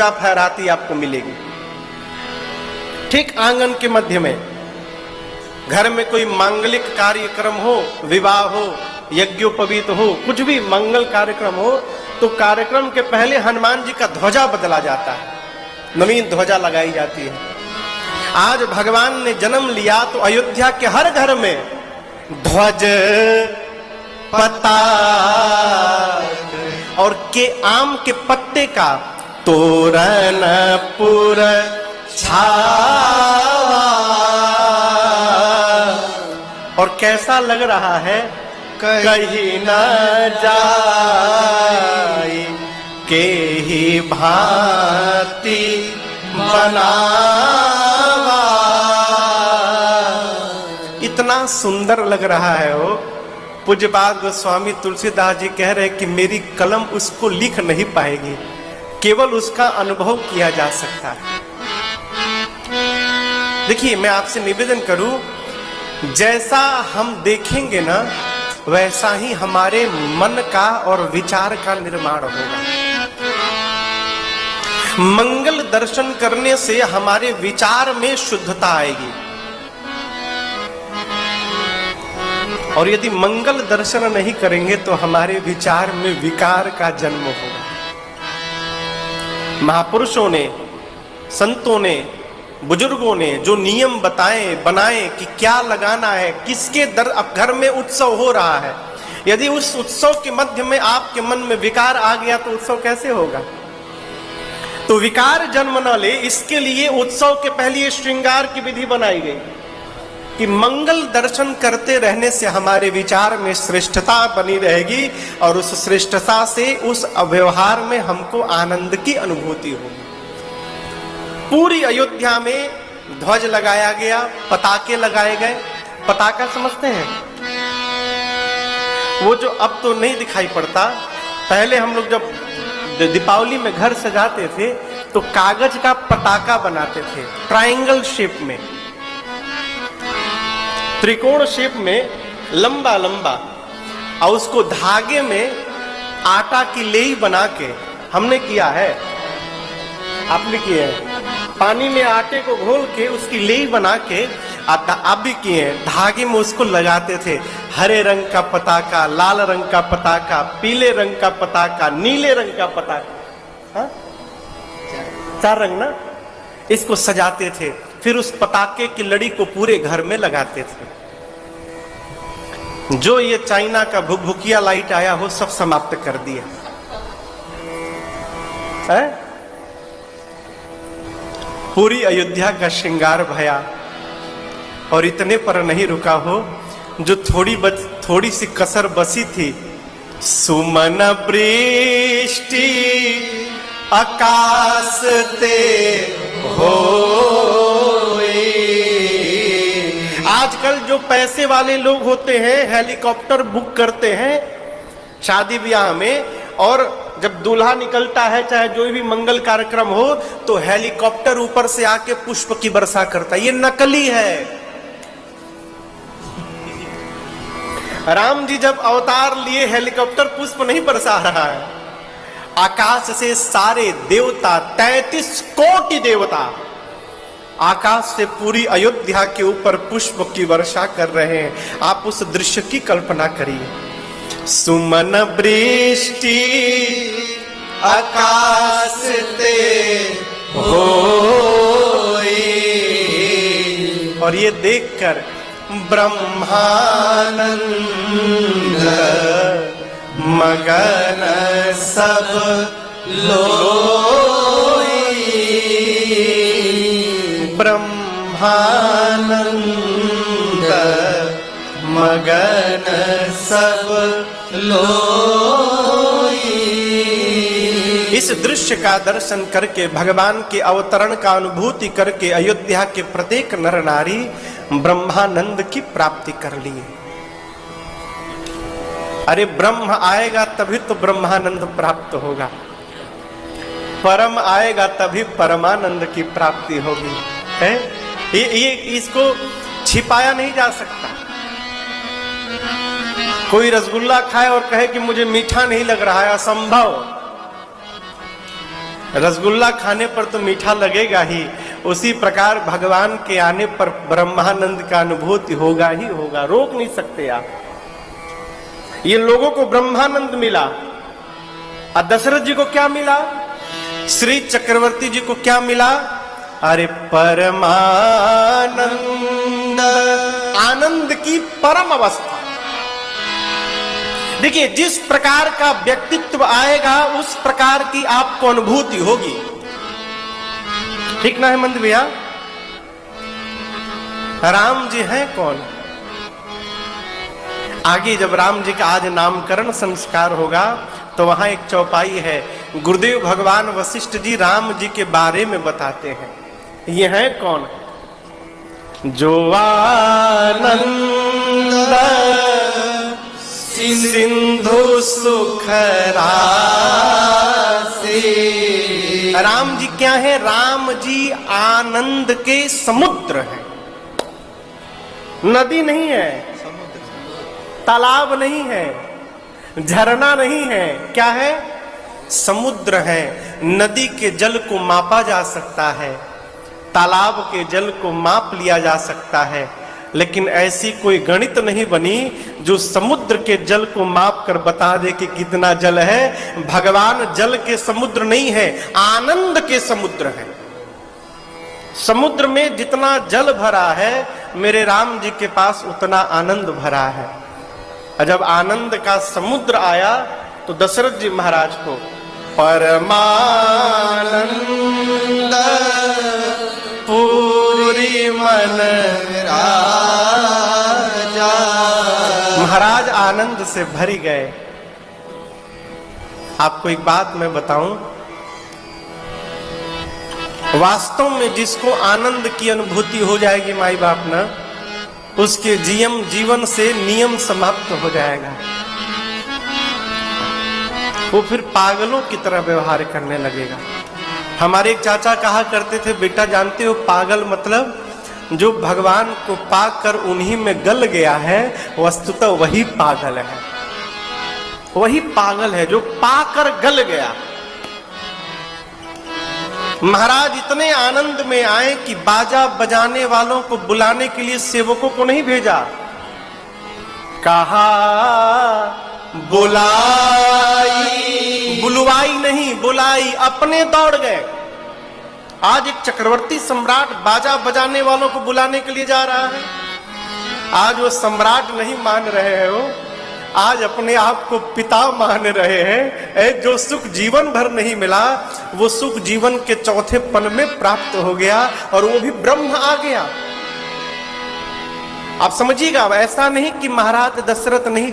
ध्वजा फहराती आपको मिलेगी। ठीक आंगन के मध्य में, घर में कोई मांगलिक कार्यक्रम हो, विवाह हो, यज्ञोपवीत हो, कुछ भी मंगल कार्यक्रम हो, तो कार्यक्रम के पहले हनुमान जी का ध्वजा बदला जाता है, नवीन ध्वजा लगाई जाती है। आज भगवान ने जन्म लिया तो अयोध्या के हर घर में ध्वज पताक और के आम के पत्ते का तोरण पुर छावा। और कैसा लग रहा है, कहीं न जाए के ही भांति बनावा। इतना सुंदर लग रहा है वो। पूज्यपाद गोस्वामी तुलसीदास जी कह रहे कि मेरी कलम उसको लिख नहीं पाएगी, केवल उसका अनुभव किया जा सकता है। देखिए, मैं आपसे निवेदन करूं, जैसा हम देखेंगे ना वैसा ही हमारे मन का और विचार का निर्माण होगा। मंगल दर्शन करने से हमारे विचार में शुद्धता आएगी, और यदि मंगल दर्शन नहीं करेंगे तो हमारे विचार में विकार का जन्म होगा। महापुरुषों ने, संतों ने, बुजुर्गों ने जो नियम बनाए कि क्या लगाना है, किसके अब घर में उत्सव हो रहा है, यदि उस उत्सव के मध्य में आपके मन में विकार आ गया तो उत्सव कैसे होगा? तो विकार जन्म न ले, इसके लिए उत्सव के पहले श्रृंगार की विधि बनाई गई कि मंगल दर्शन करते रहने से हमारे विचार में श्रेष्ठता बनी रहेगी, और उस श्रेष्ठता से उस व्यवहार में हमको आनंद की अनुभूति होगी। पूरी अयोध्या में ध्वज लगाया गया, पताके लगाए गए। पताका समझते हैं? वो जो अब तो नहीं दिखाई पड़ता, पहले हम लोग जब दीपावली में घर सजाते थे तो कागज का पताका बनाते थे, ट्रायंगल शेप में, त्रिकोण शेप में, लंबा लंबा, और उसको धागे में आटा की लेई बना के हमने किया है, आपने किया है। पानी में आटे को घोल के उसकी लेई बना के आप भी किए हैं, धागे में उसको लगाते थे। हरे रंग का पताका, लाल रंग का पताका, पीले रंग का पताका, नीले रंग का पताका, हाँ? 4 रंग ना, इसको सजाते थे। फिर उस पताके की लड़ी को पूरे घर में लगाते थे। जो ये चाइना का भुकभुकिया लाइट आया हो सब समाप्त कर दिया है? पूरी अयोध्या का श्रृंगार भया, और इतने पर नहीं रुका हो, जो थोड़ी सी कसर बसी थी, सुमन वृष्टि आकाश ते होए। आजकल जो पैसे वाले लोग होते हैं हेलीकॉप्टर बुक करते हैं शादी ब्याह में, और जब दूल्हा निकलता है चाहे जो भी मंगल कार्यक्रम हो तो हेलीकॉप्टर ऊपर से आके पुष्प की वर्षा करता है। ये नकली है। राम जी जब अवतार लिए हेलीकॉप्टर पुष्प नहीं बरसा रहा है, आकाश से सारे देवता 33 कोटि देवता आकाश से पूरी अयोध्या के ऊपर पुष्प की वर्षा कर रहे हैं। आप उस दृश्य की कल्पना करिए। सुमन वृष्टि आकाश ते होए, और ये देखकर ब्रह्मानंद मगन सब लोई। ब्रह्मानंद मगन सब लोई। इस दृश्य का दर्शन करके, भगवान के अवतरण का अनुभूति करके अयोध्या के प्रत्येक नर नारी ब्रह्मानंद की प्राप्ति कर लिए। अरे ब्रह्म आएगा तभी तो ब्रह्मानंद प्राप्त होगा, परम आएगा तभी परमानंद की प्राप्ति होगी, है? ये इसको छिपाया नहीं जा सकता। कोई रसगुल्ला खाए और कहे कि मुझे मीठा नहीं लग रहा है, असंभव। रसगुल्ला खाने पर तो मीठा लगेगा ही, उसी प्रकार भगवान के आने पर ब्रह्मानंद का अनुभूति होगा ही होगा, रोक नहीं सकते आप। ये लोगों को ब्रह्मानंद मिला, और दशरथ जी को क्या मिला, श्री चक्रवर्ती जी को क्या मिला, अरे परमानंद, आनंद की परम अवस्था। देखिए, जिस प्रकार का व्यक्तित्व आएगा उस प्रकार की आपको अनुभूति होगी, ठीक ना हेमंत भैया? राम जी हैं कौन? आगे जब राम जी का आज नामकरण संस्कार होगा तो वहां एक चौपाई है, गुरुदेव भगवान वशिष्ठ जी राम जी के बारे में बताते हैं। ये हैं कौन? जो आनंद सिंधु सुख राशि। राम जी क्या है? राम जी आनंद के समुद्र हैं। नदी नहीं है, तालाब नहीं है, झरना नहीं है, क्या है? समुद्र है। नदी के जल को मापा जा सकता है, तालाब के जल को माप लिया जा सकता है, लेकिन ऐसी कोई गणित नहीं बनी जो समुद्र के जल को माप कर बता दे कि कितना जल है। भगवान जल के समुद्र नहीं है, आनंद के समुद्र है। समुद्र में जितना जल भरा है, मेरे राम जी के पास उतना आनंद भरा है। जब आनंद का समुद्र आया तो दशरथ जी महाराज को परमानंद पूरी मन राजा, महाराज आनंद से भरी गए। आपको एक बात मैं बताऊं, वास्तव में जिसको आनंद की अनुभूति हो जाएगी माई बाप ना, उसके जीवन से नियम समाप्त हो जाएगा। वो फिर पागलों की तरह व्यवहार करने लगेगा। हमारे एक चाचा कहा करते थे, बेटा जानते हो पागल मतलब जो भगवान को पाकर उन्हीं में गल गया है, वस्तुतः वही पागल है। वही पागल है जो पाकर गल गया। महाराज इतने आनंद में आए कि बाजा बजाने वालों को बुलाने के लिए सेवकों को नहीं भेजा, कहा बुलाई, बुलवाई नहीं बुलाई, अपने दौड़ गए। आज एक चक्रवर्ती सम्राट बाजा बजाने वालों को बुलाने के लिए जा रहा है। आज वो सम्राट नहीं मान रहे हैं, वो आज अपने आप को पिता मान रहे हैं। जो सुख जीवन भर नहीं मिला वो सुख जीवन के चौथे पल में प्राप्त हो गया, और वो भी ब्रह्म आ गया। आप समझिएगा, ऐसा नहीं कि महाराज दशरथ नहीं